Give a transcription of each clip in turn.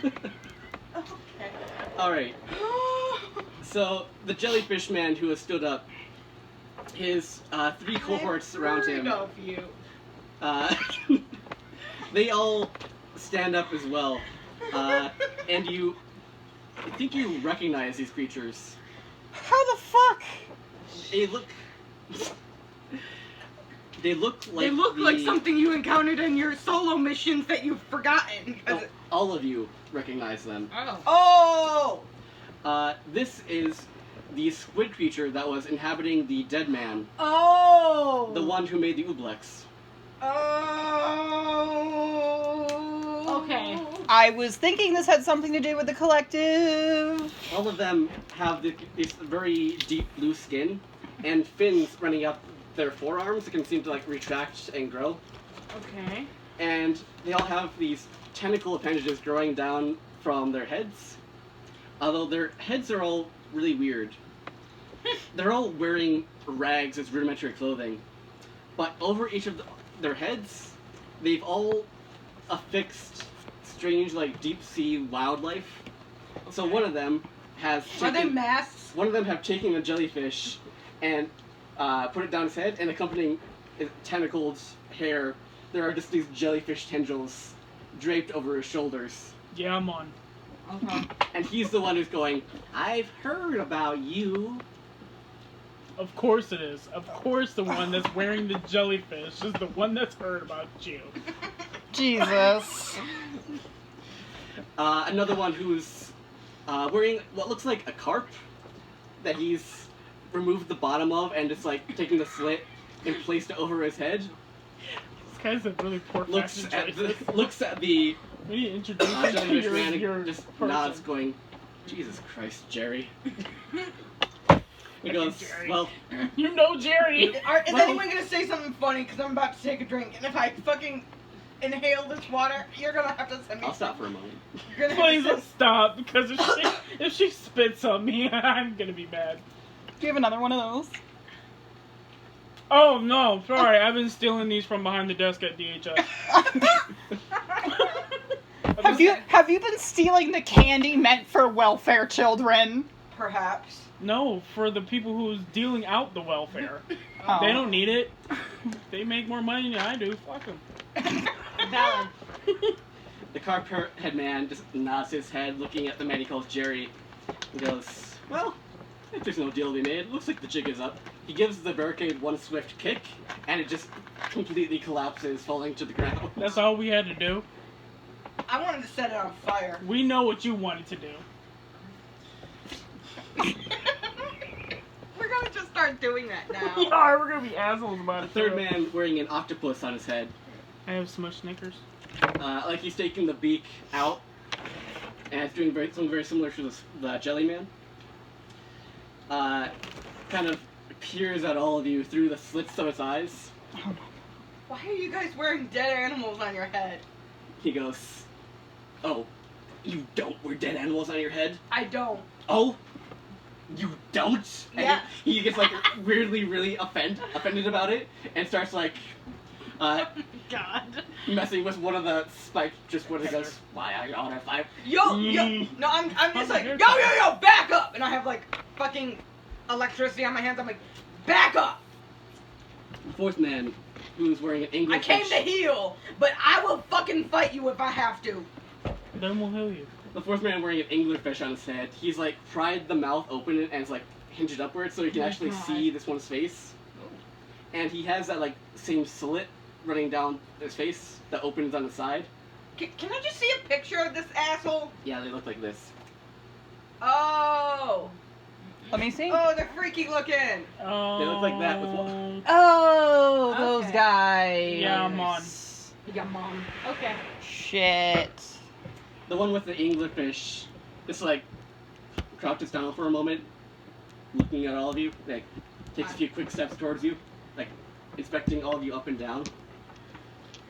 Okay. Alright. So, the jellyfish man who has stood up, his 3 cohorts surround him. Of you. They all stand up as well. And you think you recognize these creatures. How the fuck? They look... They look like They look like something you encountered in your solo missions that you've forgotten. Oh, all of you recognize them. Oh! This is the squid creature that was inhabiting the dead man. Oh! The one who made the Ublex. Oh! Okay. I was thinking this had something to do with the collective. All of them have this very deep blue skin and fins running up their forearms that can seem to like retract and grow. Okay. And they all have these tentacle appendages growing down from their heads. Although their heads are all really weird. They're all wearing rags as rudimentary clothing. But over each of their heads, they've all affixed strange, like, deep-sea wildlife. So one of them has Are they taken... masks? One of them have taken a jellyfish and put it down his head, and accompanying his tentacled hair, there are just these jellyfish tendrils draped over his shoulders. Yeah, I'm on. And he's the one who's going, I've heard about you. Of course it is. Of course the one that's wearing the jellyfish is the one that's heard about you. Jesus. Another one who's wearing what looks like a carp that he's removed the bottom of and just like taken the slit and placed it over his head. This guy's a really poor Looks fashion at choice. looks at the When you introduce him to jellyfish man your and just person. nods, going, Jesus Christ, Jerry. He goes, Jerry. well, You know Jerry! Is Well- anyone gonna say something funny? Because I'm about to take a drink, and if I fucking inhale this water, you're gonna have to send me. I'll stop for a moment. You're gonna Please have to let's stop, because if she spits on me, I'm gonna be mad. Do you have another one of those? Oh no, sorry, I've been stealing these from behind the desk at DHS. Have you been stealing the candy meant for welfare children? Perhaps. No, for the people who's dealing out the welfare. Oh. They don't need it. They make more money than I do. Fuck them. Valid. The carp head man just nods his head, looking at the man he calls Jerry, and goes, well, if there's no deal to be made, it looks like the jig is up. He gives the barricade one swift kick, and it just completely collapses, falling to the ground. That's all we had to do. I wanted to set it on fire. We know what you wanted to do. We're gonna just start doing that now. Yeah, we're gonna be assholes about The it. third too. man wearing an octopus on his head, I have so much Snickers. like he's taking the beak out, and it's doing something very similar to the jelly man. Kind of peers at all of you through the slits of its eyes. Why are you guys wearing dead animals on your head? He goes, oh, you don't wear dead animals on your head? I don't. Oh, you don't? Yeah. And he gets like weirdly, really offended about it, and starts like God. messing with one of the spiked. Just when he goes, why are you on a five? Yo. No, I'm just like, yo, back up! And I have like fucking electricity on my hands. I'm like, back up! The fourth man, who's wearing an English. I came to heal, but I will fucking fight you if I have to. Then we'll heal you. The fourth man wearing an anglerfish on his head. He's like pried the mouth open and it's like hinged upwards so you can actually see this one's face. And he has that like same slit running down his face that opens on the side. Can I just see a picture of this asshole? Yeah, they look like this. Oh. Let me see. Oh, they're freaky looking. Oh. They look like that with one. Oh, those Okay. guys. Yeah, I'm on. Yeah, mom. Okay. Shit. The one with the anglerfish just like crouches down for a moment, looking at all of you, like takes a few quick steps towards you, like inspecting all of you up and down.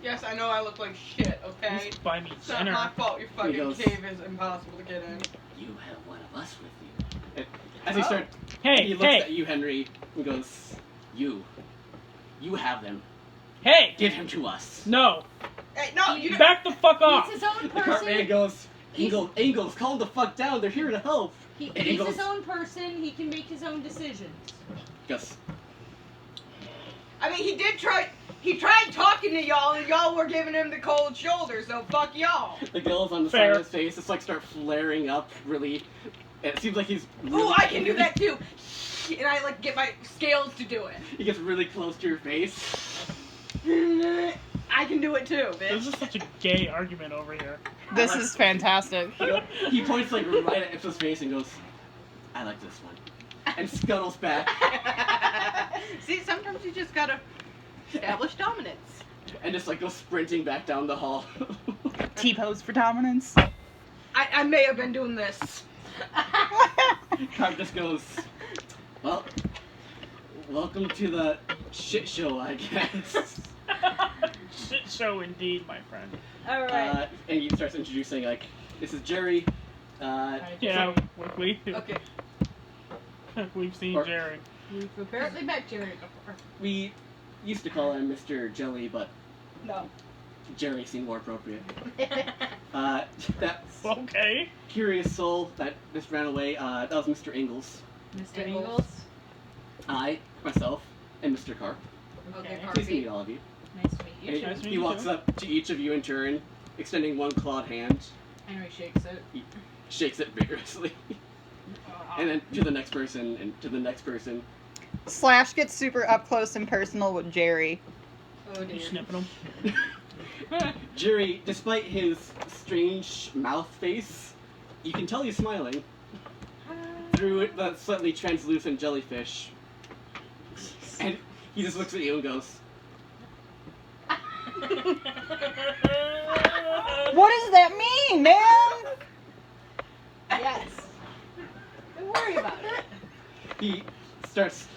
Yes, I know I look like shit, okay? He's by me It's not center. my fault your fucking He goes- cave is impossible to get in. You have one of us with you. And as he starts, Hey, he looks at hey, you, Henry, and goes, You have them. hey! Give him to us. No, Hey, no, you don't. back the fuck off. He's his own The cart man person. goes, Angles, calm the fuck down. They're here to help. He's Angles. his own person. He can make his own decisions. Gus. I mean, he did try. He tried talking to y'all, and y'all were giving him the cold shoulder. So fuck y'all. The gills on the Fair. side of his face just like start flaring up. Really, it seems like he's. Really, Ooh, I can do that too. And I like get my scales to do it. He gets really close to your face. I can do it too, This bitch. is such a gay argument over here. This is fantastic. He points like right at Ipsa's face and goes, "I like this one," and scuttles back See, sometimes you just gotta establish dominance. and just like goes sprinting back down the hall. T-pose for dominance. I may have been doing this. Carp just goes, "Well, welcome to the shit show, I guess." Shit show indeed, my friend. All right. And he starts introducing like, "This is Jerry." Yeah, Okay. we've seen Or- Jerry. We've apparently met Jerry before. We used to call him Mr. Jelly, but No. Jerry seemed more appropriate. That Okay. curious soul that just ran away, that was Mr. Ingalls. Mr. Ingalls. Ingalls. I, myself, and Mr. Carp. Okay, Okay. Carp. Please meet all of you. Nice to meet you. And Nice to meet he you walks too. up to each of you in turn, extending one clawed hand, Henry shakes it. shakes it vigorously, and then to the next person, and to the next person. Slash gets super up close and personal with Jerry. Oh You dear. snipping him? Jerry, despite his strange mouth face, you can tell he's smiling through the slightly translucent jellyfish. And he just looks at you and goes, What does that mean, man? Yes. Don't worry about it. he starts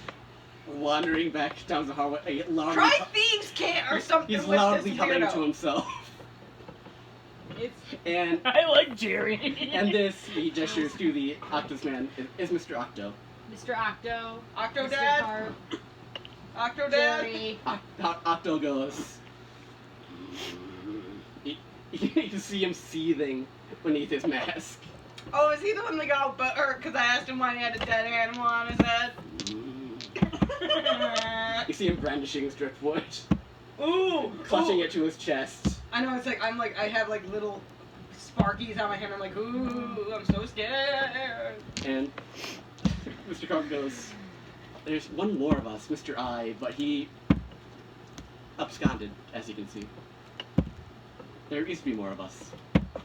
wandering back down the hallway, loudly, Try thieves can't or something. he's with loudly this humming weirdo. to himself. It's And I like Jerry. and this, he gestures to the Octus man, is Mr. Octo. Mr. Octo. Mr. Octodad. Carp, Octodad. Jerry. Octo goes. You can see him seething beneath his mask. Oh, is he the one that got butthurt because I asked him why he had a dead animal on his head? You see him brandishing his driftwood, Ooh, clutching ooh. it to his chest. I know, it's like I have like little sparkies on my hand. I'm like, ooh, I'm so scared. And Mr. Carp goes, "There's one more of us, Mr. I, but he absconded, as you can see. There used to be more of us. Did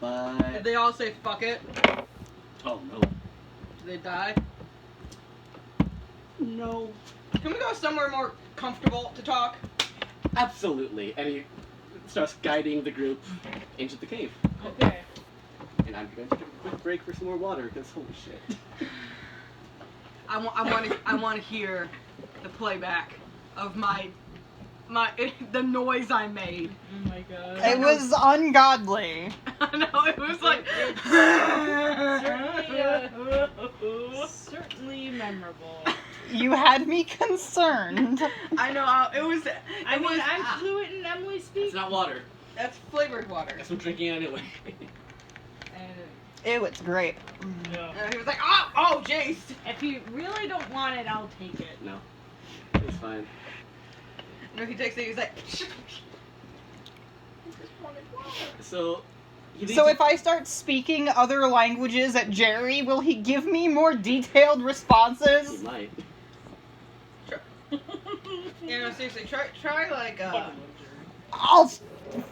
But they all say fuck it? oh no, Did they die? no, Can we go somewhere more comfortable to talk? absolutely." And he starts guiding the group into the cave. Okay. And I'm going to take a quick break for some more water because holy shit. I want to hear the playback of my the noise I made. Oh my god. It was ungodly. I know it was like. Certainly memorable. You had me concerned. I know it was. I It mean, was. I'm fluent in Emily speak. It's not water. That's flavored water. Guess I'm drinking it anyway. And Ew, it's grape. Yeah. And he was like, oh, Jace. if you really don't want it, I'll take it. No, it's fine. No, he takes it. He's like. So, he leads So you- if I start speaking other languages at Jerry, will he give me more detailed he responses? might. You know, seriously, try like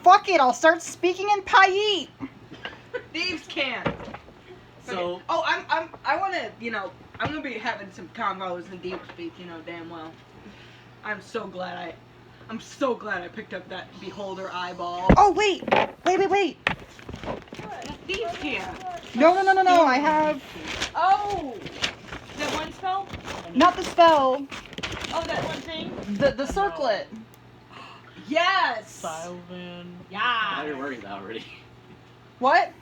Fuck it, I'll start speaking in Paiute. thieves can. So, Oh, I want to, I'm gonna be having some convos in deep speak, damn well. I'm so glad I picked up that beholder eyeball. Oh, wait. Thieves can. No, I have Oh! That one spell? not the spell, Oh, that one thing? the circlet. Yes. Sylvan. now you're Yeah. wearing that already. What?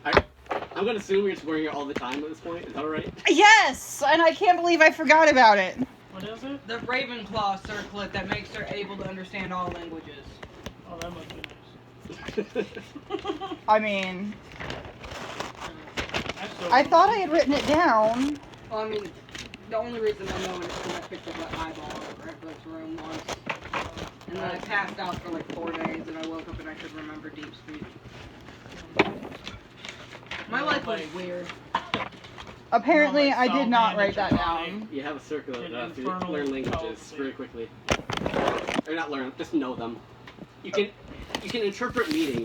I'm gonna assume you're just wearing it all the time at this point. Is that alright? Yes, and I can't believe I forgot about it. What is it? The Ravenclaw circlet that makes her able to understand all languages. Oh, that must be nice. I mean, still I thought I had written it down. Well, I mean, the only reason I know it is because I picked up that eyeball in Redwood's room once. And then I passed out for like 4 days, and I woke up and I could remember deep speech. My life was weird. Apparently, like I did not write that Salamander down. You have a circle An to infernal learn languages policy. very quickly. Or not learn, just know them. You can interpret meaning,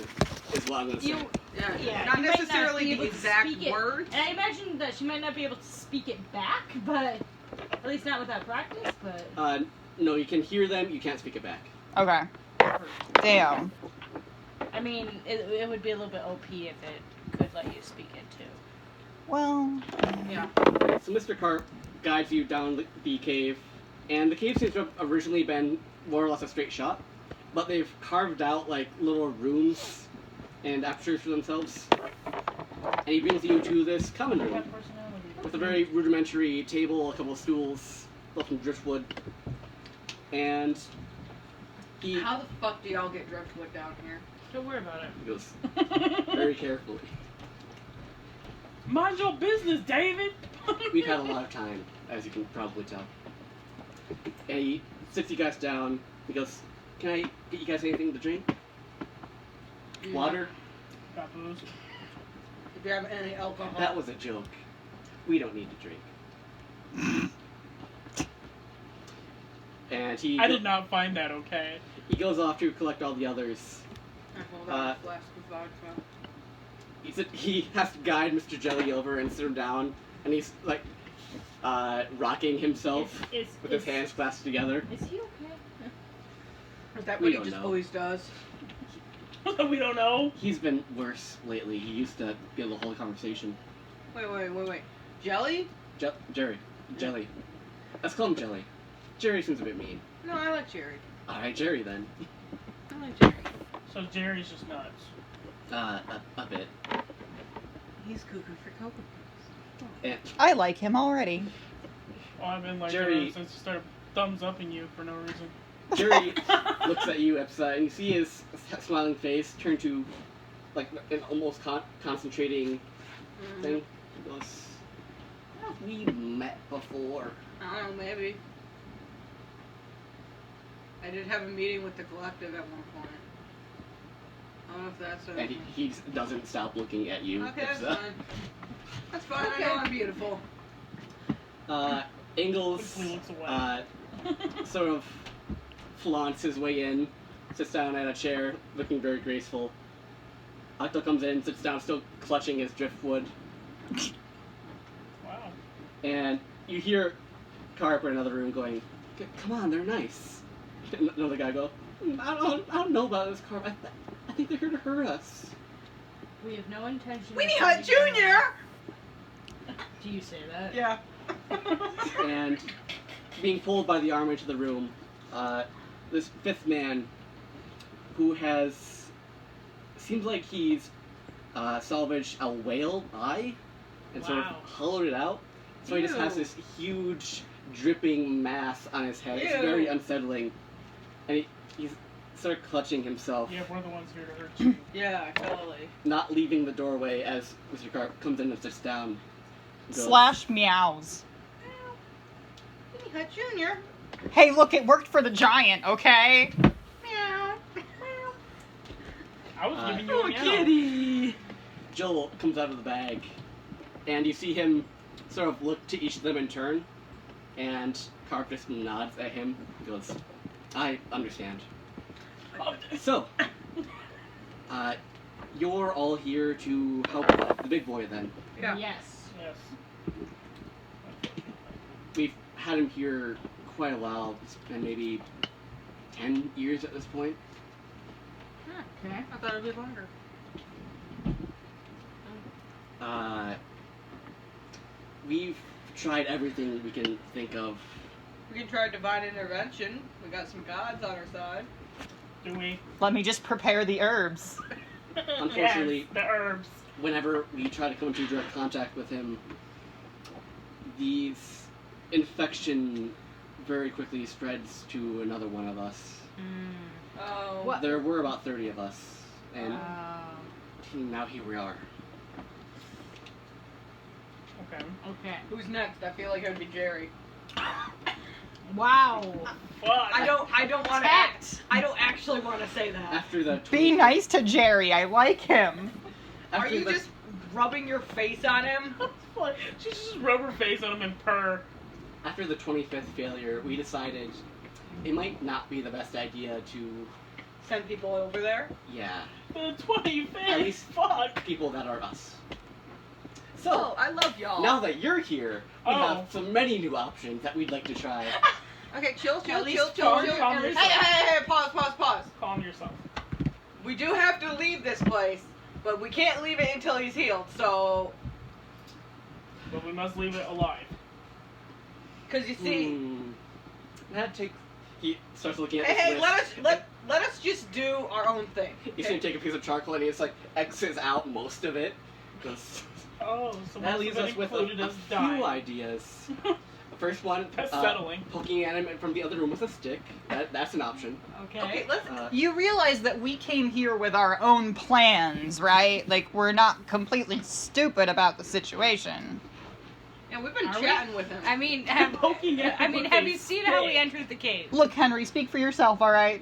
is what I'm gonna say. Yeah, not you might not necessarily be the able to exact speak it. words. And I imagine that she might not be able to speak it back, but at least not without practice. But No, you can hear them, you can't speak it back. Okay. Damn. I mean, it would be a little bit OP if it could let you speak it too. Well, Yeah. So Mr. Carp guides you down the cave, and the cave seems to have originally been more or less a straight shot, but they've carved out like little rooms and apertures for themselves. And he brings you to this common room with a very rudimentary table, a couple of stools, built from driftwood, and he How the fuck do y'all get driftwood down here? Don't worry about goes it. very carefully. Mind your business, David. We've had a lot of time, as you can probably tell. And he sits you guys down. He goes, "Can I get you guys anything to drink? Water?" Got booze. If you have any alcohol. That was a joke. We don't need to drink. And I did not find that okay. he goes off to collect all the others. I hold out a flask of vodka. He has to guide Mr. Jelly over and sit him down, and he's like rocking himself with his hands clasped together. Is he okay? Is that We what he don't just know. always does? We don't know. He's been worse lately. He used to be able to hold a conversation. Wait. Jelly? Jerry. Jelly. Let's call him Jelly. Jerry seems a bit mean. No, I like Jerry. Alright, Jerry then. I like Jerry. So Jerry's just nuts. A bit. He's cuckoo for Cocoa Puffs. And I like him already. Oh, I've been like Jerry- that since he started thumbs upping you for no reason. Jerry looks at you upset, and you see his smiling face turn to like an almost concentrating thing. He goes, "Have we met before?" I don't know, maybe. I did have a meeting with the collective at one point. I don't know if that's a... And he just doesn't stop looking at you. Okay, that's It's, fine. That's fine, Okay. I know I'm beautiful. Ingalls Quickly looks away. sort of flaunts his way in, sits down at a chair, looking very graceful. Octo comes in, sits down, still clutching his driftwood, Wow. and you hear Carp in another room going, "Come on, they're nice." And another guy go, I don't know about this, Carp. I think they're here to hurt us." We have no intention. Weenie of Hut hurting anyone. Jr.! Do you say that? Yeah. And being pulled by the arm into the room, this fifth man, who seems like he's salvaged a whale eye and sort of Wow. hollowed it out. So he just has Ew. this huge dripping mass on his head. It's Ew. very unsettling. And he's sort of clutching himself, Yeah, we're the ones here to hurt you. Yeah, totally. not leaving the doorway as Mr. Carp comes in and sits down. He goes, Slash meows. Weenie Hut Jr. Hey, look, it worked for the giant, okay? Meow. I was giving you Oh, a meow. kitty! Joel comes out of the bag, and you see him sort of look to each of them in turn, and Carp just nods at him. He goes, "I understand." So, you're all here to help the big boy then. Yeah. Yes. Yes. We've had him here quite a while. It's been maybe 10 years at this point. Okay. I thought it'd be longer. We've tried everything we can think of. We can try divine intervention. We got some gods on our side. Do we? Let me just prepare the herbs. Unfortunately, Yes, the herbs. whenever we try to come into direct contact with him, these infection very quickly spreads to another one of us. Mm. Oh. What? There were about 30 of us And now here we are. Okay. Okay. Who's next? I feel like it would be Jerry. Wow. Fuck. I don't want to Tact. I don't actually want to say that. After the Be nice to Jerry. I like him. Are After you the, just rubbing your face on him? She just rub her face on him and purr. After the 25th failure, we decided it might not be the best idea to, Send people over there? yeah, The 25th. At least- Fuck. people that are us. So, Oh, I love y'all. now that you're here, we Oh. have so many new options that we'd like to try. Okay, chill. calm Hey, yourself. hey, pause. Calm yourself. We do have to leave this place, but we can't leave it until he's healed, so... But we must leave it alive. Because you see... That takes. He starts looking at Hey, his let us just do our own thing. He's okay? gonna take a piece of charcoal and he's like X's out most of it. 'Cause Oh, so that most leaves of it us with included a us few dying. ideas. The first one, That's settling. poking at him from the other room with a stick. That's an option. Okay, let's... You realize that we came here with our own plans, right? Like, we're not completely stupid about the situation. Yeah, we've been Are we? chatting with him. I mean, Poking at him with have a you seen how we stick. entered the cave? Look, Henry, speak for yourself, alright?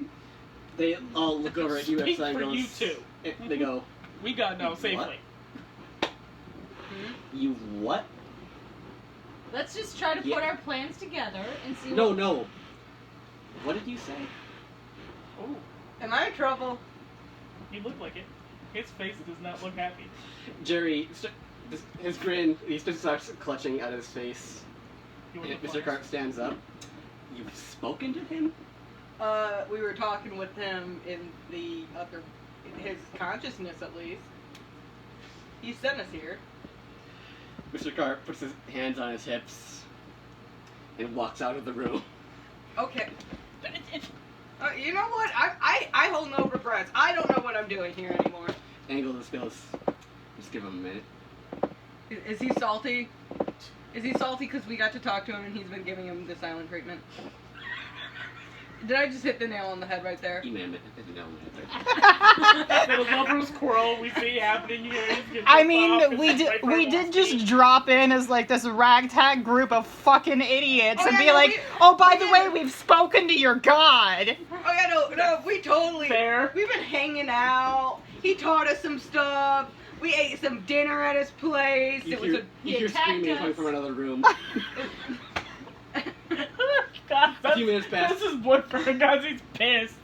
They all look over at you Speak and for goes, you two. They go, We got no safely. "You what? Let's just try to Yeah. put our plans together and see. No, no. What did you say?" Oh, Am I in trouble? he looked like it. His face does not look happy. Jerry, his grin, he just starts clutching at his face. You And want the Mr. plans? Carp stands up. You've spoken to him? We were talking with him in his consciousness at least. He sent us here. Mr. Carp puts his hands on his hips and walks out of the room. Okay. You know what? I hold no regrets. I don't know what I'm doing here anymore. Angle just goes, just give him a minute. Is he salty? Is he salty because we got to talk to him and he's been giving him the silent treatment? Did I just hit the nail on the head right there? You man, no, The lover squirrel we see happening here. He's getting I pissed mean, off 'cause we it's did right we for did us. just drop in as like this ragtag group of fucking idiots Oh, and yeah, be no, like, we- oh, by we the way, did- we've spoken to your god. Oh yeah, no, we totally. Fair. We've been hanging out. He taught us some stuff. We ate some dinner at his place. You It was hear, a. he you hear attacked screaming us. coming from another room. God, A few minutes pass. That's his boyfriend, guys. He's pissed.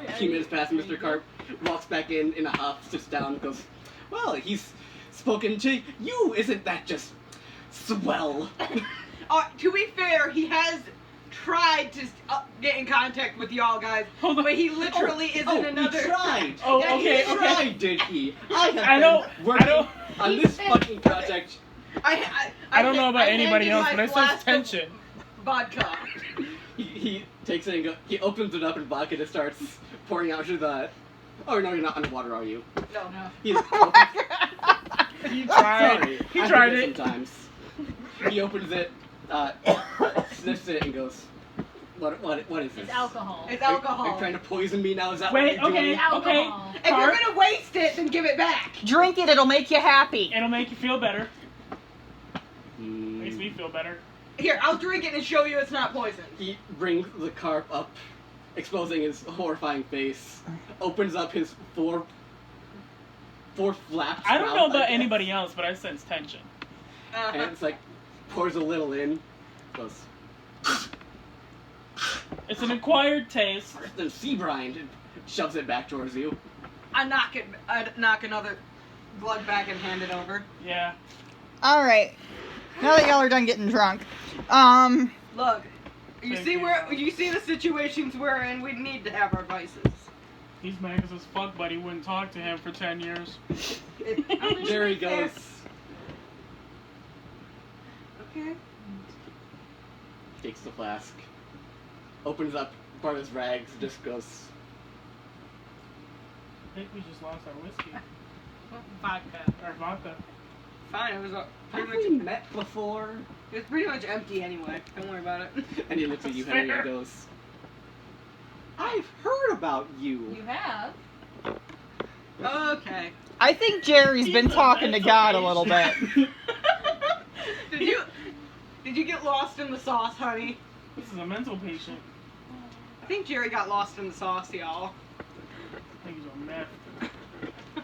A few minutes pass, and Mr. Carp walks back in a huff, sits down, and goes, "Well, he's spoken to you. Isn't that just swell?" To be fair, he has tried to get in contact with y'all guys, Hold on. but he literally isn't another. He tried. Oh, Yeah, okay, He okay. tried, did he? I have I don't- been working I don't- on He this said- fucking project. I don't know about anybody else, but I sense tension. Vodka. He takes it and he opens it up, and vodka just starts pouring out to the. Oh no, you're not underwater, are you? No. He He tried. Sorry, He I tried forget it. Sometimes he opens it, sniffs it, and goes, "What is this? It's alcohol. It's Are alcohol. you trying to poison me now? Is that Wait, what you're okay, doing?" Alcohol. If you're gonna waste it, then give it back. Drink it, it'll make you happy. It'll make you feel better. Hmm. Makes me feel better. Here, I'll drink it and show you it's not poison. He brings the carp up, exposing his horrifying face. Opens up his four flaps. I don't mouth, know about guess, anybody else, but I sense tension. And it's like pours a little in. Goes. It's an acquired taste. Then sea brine and shoves it back towards you. I knock another glug back and hand it over. Yeah. Alright. Now that y'all are done getting drunk. Look, you Thank see you. you see the situations we're in. We need to have our vices. He's mad because his fuck buddy wouldn't talk to him for 10 years. Jerry goes. Okay. Takes the flask. Opens up part of his rags. Just goes. I think we just lost our whiskey. Vodka. Or vodka. Fine. It was Have pretty we much. met before? It's pretty much empty anyway. Don't worry about it. And he looks at you, That's Henry, fair. and goes, "I've heard about you." You have? Okay. I think Jerry's been talking to God a little bit. Did you get lost in the sauce, honey? This is a mental patient. I think Jerry got lost in the sauce, y'all. I think he's on meth.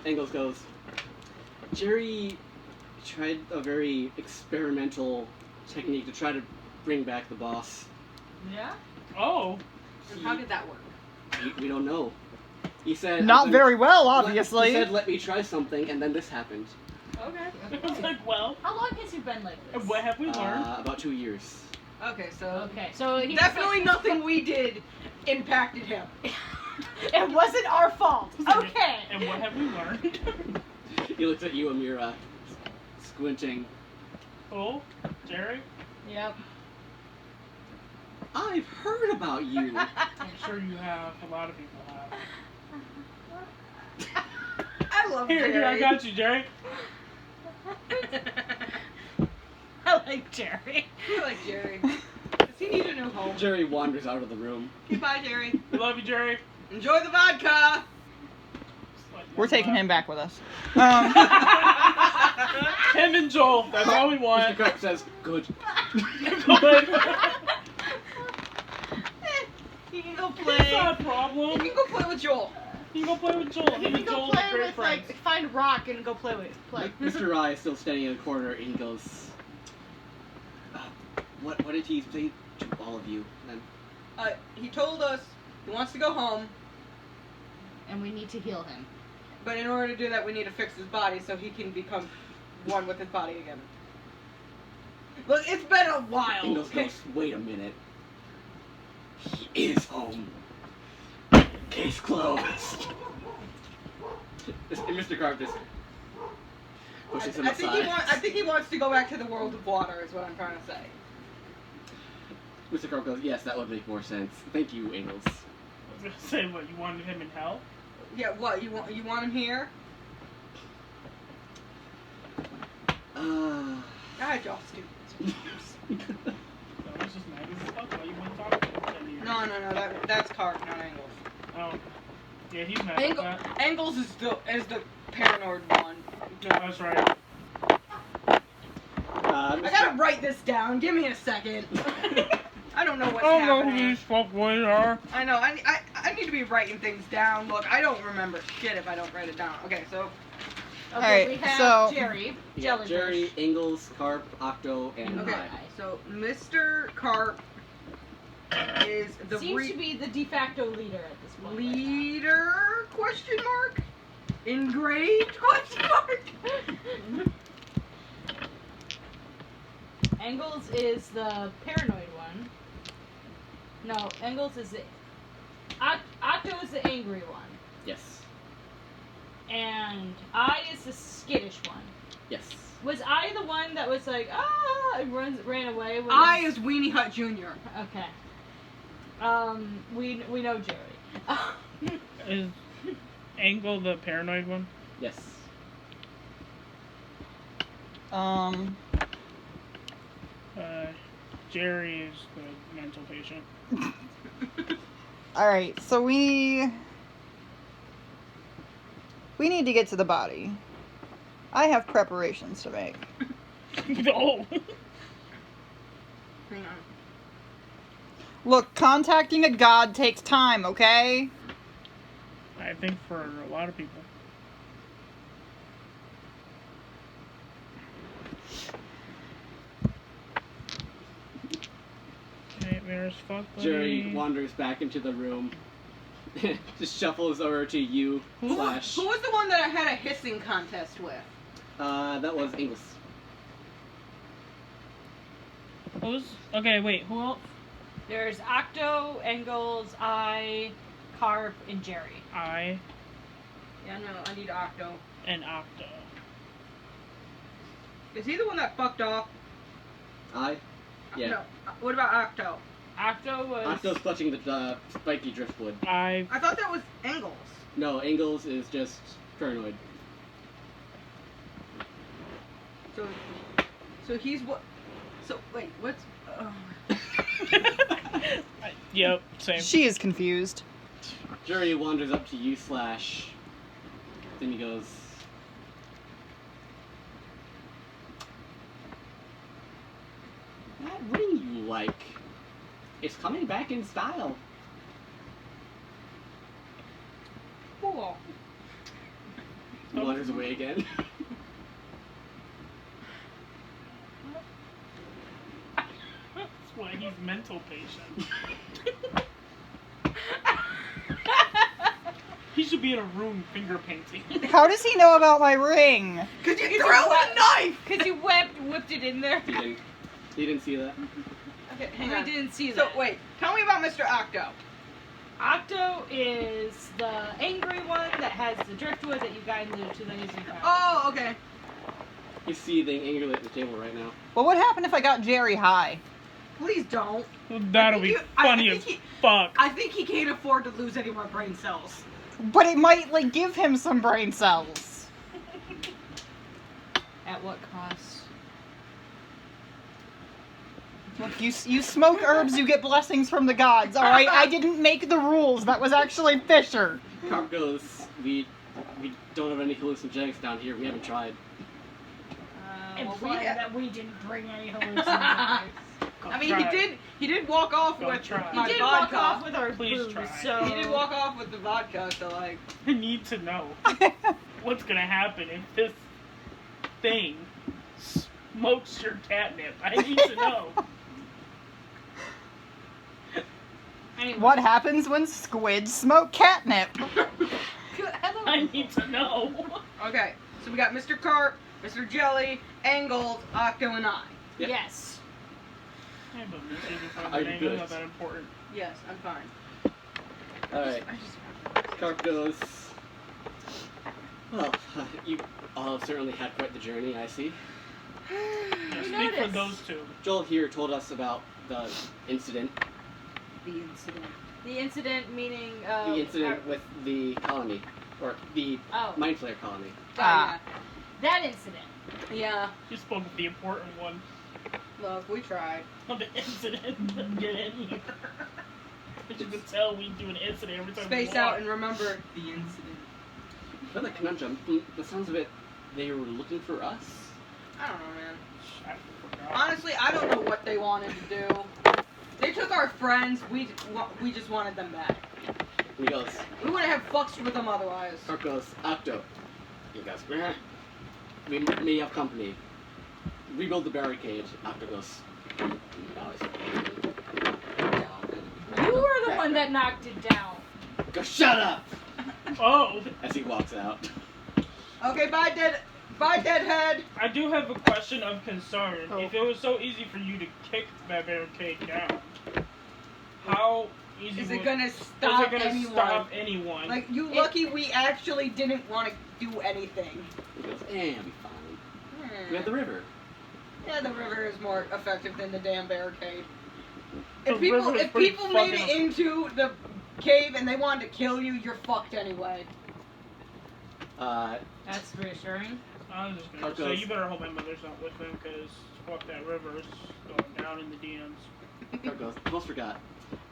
Engels goes, Jerry tried a very experimental technique to try to bring back the boss. Yeah? Oh. And how did that work? We don't know. He said... Not very well, He obviously. said, let me try something, and then this happened. Okay. It's like, well, How long has he been like this? what have we learned? About 2 years. Okay, so Okay, so he definitely nothing we did impacted him. It wasn't our fault. Okay. And what have we learned? He looks at you, Amira, squinting. Oh, Jerry? Yep. I've heard about you. I'm sure you have. A lot of people have. I love Here, Jerry. I got you, Jerry. I like Jerry. I like Jerry. Does he need a new home? Jerry wanders out of the room. Goodbye, Jerry. We love you, Jerry. Enjoy the vodka. We're taking him back with us. Him and Joel. That's all we Mr. want. Carp says, good. Good. He can go It's play. not a He problem. can go play with Joel. You can go play with Joel. You Him can and go Joel play are great with, friends. like, find rock and go play with. Play. Mr. Rye is still standing in the corner, and he goes, what did he say to all of you? And then, He told us he wants to go home, And we need to heal him. but in order to do that, we need to fix his body so he can become one with his body again. Look, it's been a while. Engels goes, wait a minute. He is home. Case closed. And Mr. Carp just pushes him I aside. think he wants to go back to the world of water. Is what I'm trying to say. Mr. Carp goes, yes, that would make more sense. Thank you, Engels. I was gonna say, what, you wanted him in hell? Yeah. What you want? You want him here? God, y'all stupid. That was just mad as fuck. Why you want to talk to him? No. That's Carp, not Engels. Oh. Yeah, he's mad at that. Engels is the paranoid one. No. That's right. I gotta write this down. Give me a second. I don't know what's I don't know who happening. these fuckboys are. I know. I need to be writing things down. Look, I don't remember shit if I don't write it down. Okay, so Okay, Alright, we have so- Jerry. Yeah, Jellyfish. Jerry, Engels, Carp, Octo, and okay, I. so Mr. Carp is the Seems to be the de facto leader at this point. leader? Question mark? Engraved? Question mark? Engels is the paranoid one. No, Engels is the... Octo is the angry one. Yes. And I is the skittish one. Yes. Was I the one that was like, and ran away? When I is Weenie Hut Jr. Okay. We know Jerry. Is Angle the paranoid one? Yes. Jerry is the mental patient. Alright, so we need to get to the body. I have preparations to make. Oh! Hang on. Look, contacting a god takes time, okay? I think for a lot of people. Nightmares, fuck buddy. Jerry wanders back into the room. Just shuffles over to you, Flash. Who was the one that I had a hissing contest with? That was Engels. Okay, wait, who else? There's Octo, Engels, I, Carp, and Jerry. I Yeah, no, I need Octo. and Octo. Is he the one that fucked off? I? Yeah. No. What about Octo? Octo was... Octo's clutching the spiky driftwood. I I thought that was Engels. No, Engels is just paranoid. So he's what? So wait, what's? Yep, same. She is confused. Jerry wanders up to you, Slash. Then he goes, that ring you like, it's coming back in style. Cool. He wanders away again. That's why he's mental patient. He should be in a room finger painting. How does he know about my ring? Cause you threw a knife! Because you whipped it in there. He didn't see that. Okay, hang We on. didn't see So that. wait, tell me about Mr. Octo. Octo is the angry one that has the driftwood that you guys into the lazy tower. Oh, okay. He's seething angrily at the table right now. What would happen if I got Jerry high? Please don't. Well, that'll be funny as fuck. I think he can't afford to lose any more brain cells. But it might, like, give him some brain cells. At what cost? Look, you smoke herbs, you get blessings from the gods, alright? I didn't make the rules. That was actually Fisher. Carp goes, we don't have any hallucinogenics down here. We haven't tried. Implying that we didn't bring any hallucinations. I mean, he did walk off Don't with try. my He did vodka. walk off with our Please booze, try. so He did walk off with the vodka, so like. I need to know what's gonna happen if this thing smokes your catnip. I need to know. Anyway. What happens when squids smoke catnip? I need to know. Okay, so we got Mr. Carp, Mr. Jelly, Angled, Octo, and I. Yep. Yes. Yeah, but this isn't Are you name, good? not that important. Yes, I'm fine. Alright. Carp goes, well, you all have certainly had quite the journey, I see. Yeah, speak for noticed. those two. Joel here told us about the incident. The incident. The incident meaning The incident with the colony. Or the oh, Mind Flayer colony. Ah. that incident. Yeah, You spoke of the important one. look, we tried. Of the incident. Get in here. As you can tell, we do an incident every time Space we out walk. and remember the incident. Another conundrum. From the sounds of it, they were looking for us. I don't know, man. I forgot. Honestly, I don't know what they wanted to do. They took our friends. We just wanted them back. And he goes, We wouldn't have fucked with them otherwise. Carp goes, Octo. He goes, "Meh. We may have company. Rebuild the barricade. Octo goes, You were the one that knocked it down. Go shut up! Oh, As he walks out. Okay, bye, deadhead. I do have a question of concern. Oh. If it was so easy for you to kick that barricade down, how easy Is was it gonna is stop it gonna anyone? stop anyone? Like, you lucky we actually didn't want to do anything. He goes, eh, be fine. We have the river. Yeah, the river is more effective than the damn barricade. The If people river is if pretty people made it fucking- into the cave and they wanted to kill you, you're fucked anyway. That's reassuring. I was just gonna Carp say, goes, you better hope my mother's not with them, because fuck that river is going down in the DMs. Carp goes, almost forgot.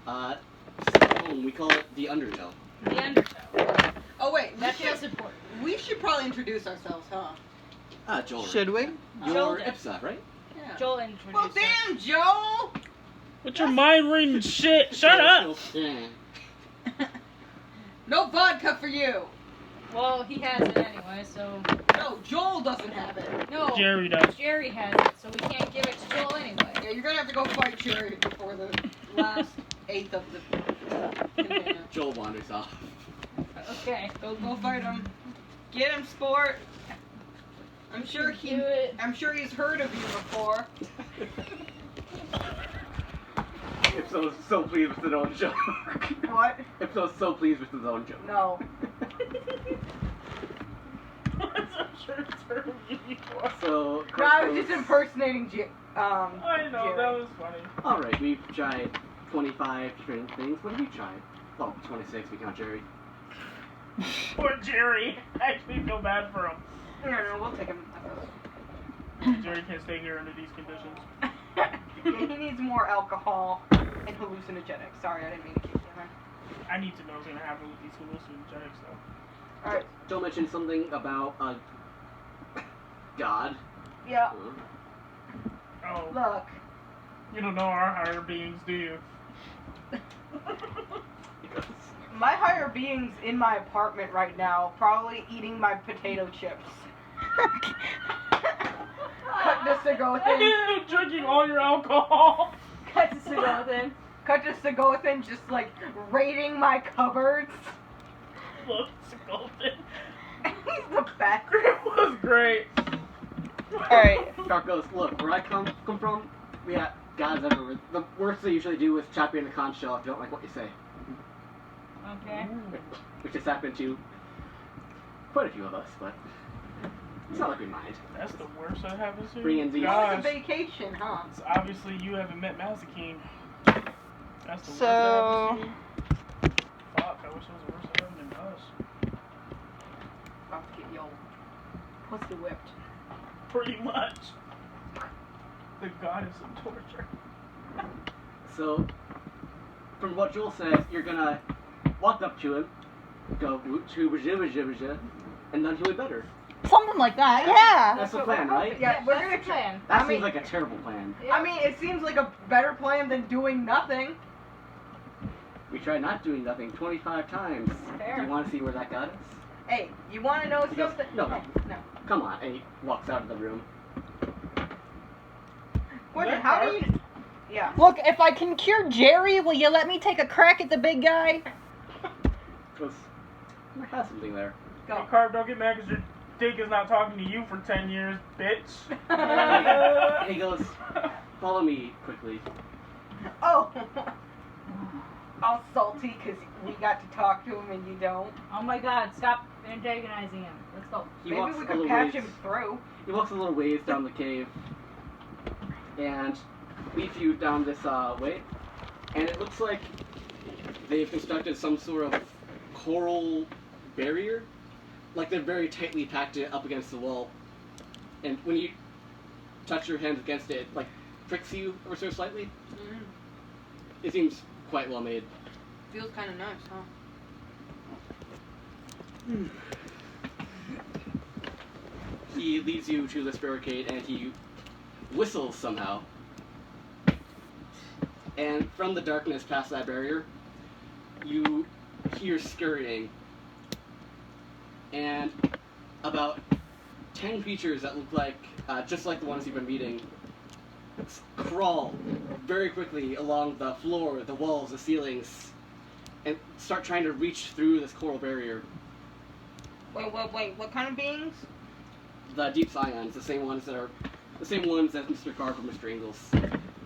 Stone, we call it the undertow. The undertow. Oh wait, That feels important. we should probably introduce ourselves, huh? Joel. Should we? You're Joel- Ipsa, right? Yeah. Joel introduced Well, us. damn, Joel. What's your mind reading shit? Shut up! Yeah. No vodka for you. Well, he has it anyway, so No, Joel doesn't have it. no. Jerry does. Jerry has it, so we can't give it to Joel anyway. Yeah, you're gonna have to go fight Jerry before the last eighth of the container. Joel wanders off. Okay. Go fight him. Get him, sport. I'm sure Do it. I'm sure he's heard of you before. Ipso's so pleased with his own joke. What? Ipso's so pleased with his own joke. No. I'm sure it's heard of you before. So, No, I was just impersonating I know, Jerry. that was funny. Alright, we've tried 25 different things. What have you tried? Oh, 26, we count Jerry. Poor Jerry. I actually feel bad for him. No, we'll take him. Jerry can't stay here under these conditions. He needs more alcohol and hallucinogenics. Sorry, I didn't mean to keep you. I need to know what's gonna happen with these hallucinogenics, though. Alright. Joel mentioned something about a god. Yeah. Oh, Look. you don't know our higher beings, do you? My higher being's in my apartment right now, probably eating my potato chips. Cut this to go thin. Drinking all your alcohol. Cut this to go thin. Cut this to go thin, just like raiding my cupboards. Look, it's golden. He's the best. It was great. Alright. Shark goes, look, where I come from, we got gods everywhere. The worst they usually do is chop you in the conch shell if you don't like what you say. Okay. Which has happened to quite a few of us, but it's not like we mind. That's the worst that happens to Bring you. in these- It was a Gosh, vacation, huh? it's obviously you haven't met Mazikeen. That's the worst So- that happens to you. Fuck, I wish it was the worst that happened to us. About to get yo pussy whipped. Pretty much. The goddess of torture. So, from what Joel says, you're gonna walk up to him, go, and then he'll be better. Something like that, yeah. That's the plan, right? Yeah, we're That's gonna the plan. That I seems mean- like a terrible plan. Yeah. I mean, it seems like a better plan than doing nothing. We tried not doing nothing 25 times. Fair. Do you want to see where that got us? Hey, you want to know He goes, something? no. No. Come on, and he walks out of the room. Gordon, how do you? Yeah. Look, if I can cure Jerry, will you let me take a crack at the big guy? Goes, I have something there. Hey, Go. Carb, don't get mad because your dick is not talking to you for 10 years, bitch. And he goes, follow me quickly. Oh. All salty because we got to talk to him and you don't. Oh my god, stop antagonizing him. Let's go. He Maybe walks we a could little patch ways. him through. He walks a little ways down the cave and leads you down this way. And it looks like they've constructed some sort of coral barrier. Like they're very tightly packed it up against the wall. And when you touch your hands against it, it like pricks you ever so slightly. It seems quite well made. Feels kind of nice, huh? He leads you to this barricade and he whistles somehow. And from the darkness past that barrier, you hear scurrying. And about 10 creatures that look like, just like the ones you've been meeting, crawl very quickly along the floor, the walls, the ceilings, and start trying to reach through this coral barrier. Wait, what kind of beings? The deep scions, the same ones as Mr. Carr from Mr. Ingalls.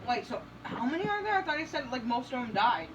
Wait, so how many are there? I thought he said like most of them died.